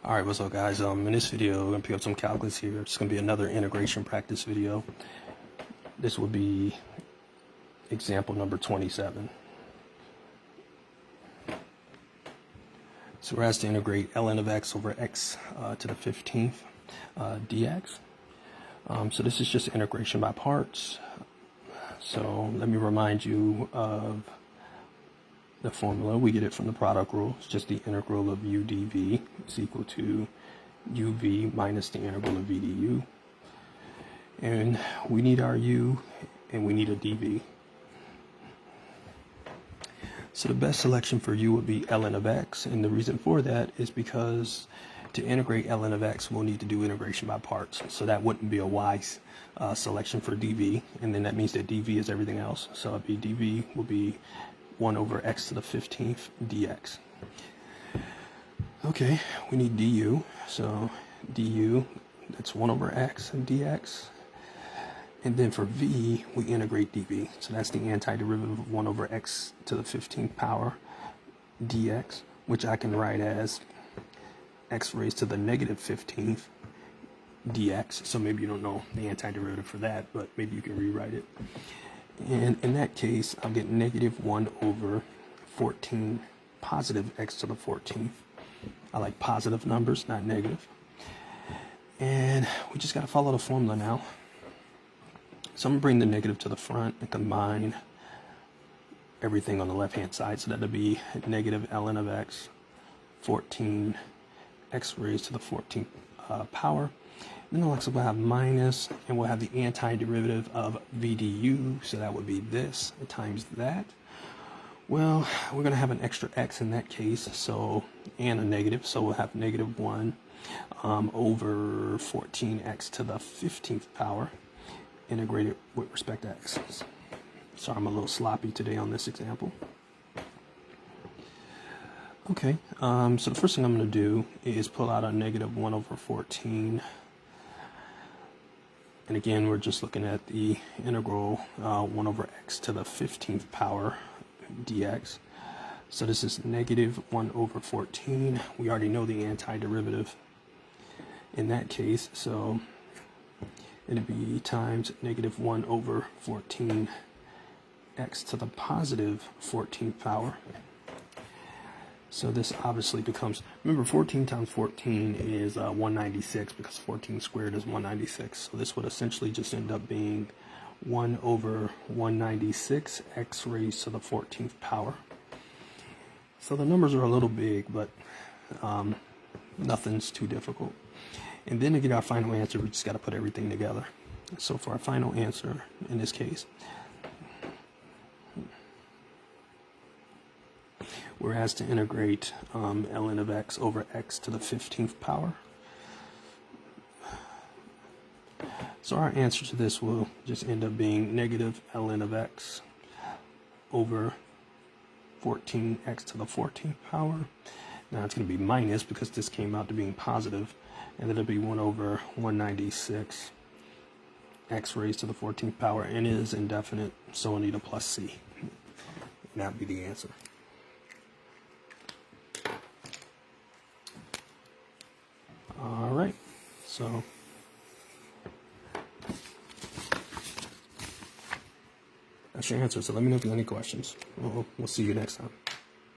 Alright, what's up guys? In this video, I'm going to pick up some calculus here. It's going to be another integration practice video. This will be example number 27. So we're asked to integrate ln of x over x to the 15th dx. So this is just integration by parts. So let me remind you of the formula. We get it from the product rule. It's just the integral of u dv is equal to uv minus the integral of v du. And we need our u and we need a dv. So the best selection for u would be ln of x, and the reason for that is because to integrate ln of x, we'll need to do integration by parts. So that wouldn't be a wise selection for dv, and then that means that dv is everything else. So it'd be dv will be 1 over x to the 15th dx. Okay, we need du, so du, that's 1 over x dx. And then for v, we integrate dv. So that's the antiderivative of 1 over x to the 15th power dx, which I can write as x raised to the negative 15th dx. So maybe you don't know the antiderivative for that, but maybe you can rewrite it. And in that case, I'll get negative 1 over 14 positive x to the 14th. I like positive numbers, not negative. And we just got to follow the formula now. So I'm going to bring the negative to the front and combine everything on the left-hand side. So that'll be negative ln of x, 14 x raised to the 14th power. And then we'll have minus, and we'll have the antiderivative of v du, so that would be this times that. Well, we're going to have an extra x in that case, so, and a negative, so we'll have negative 1 over 14x to the 15th power, integrated with respect to x. Sorry, I'm a little sloppy today on this example. Okay, so the first thing I'm going to do is pull out a negative 1 over 14. And again, we're just looking at the integral 1 over x to the 15th power dx. So this is negative 1 over 14. We already know the antiderivative in that case. So it'd be times negative 1 over 14 x to the positive 14th power. So this obviously becomes, remember 14 times 14 is 196, because 14 squared is 196. So this would essentially just end up being 1 over 196 x raised to the 14th power. So the numbers are a little big, but nothing's too difficult. And then to get our final answer, we just got to put everything together. So for our final answer, in this case, we're asked to integrate ln of x over x to the 15th power. So our answer to this will just end up being negative ln of x over 14x to the 14th power. Now it's going to be minus because this came out to being positive, and then it'll be 1 over 196 x raised to the 14th power, and it is indefinite, so we'll need a plus c. And that would be the answer. All right, so that's your answer. So let me know if you have any questions. We'll see you next time.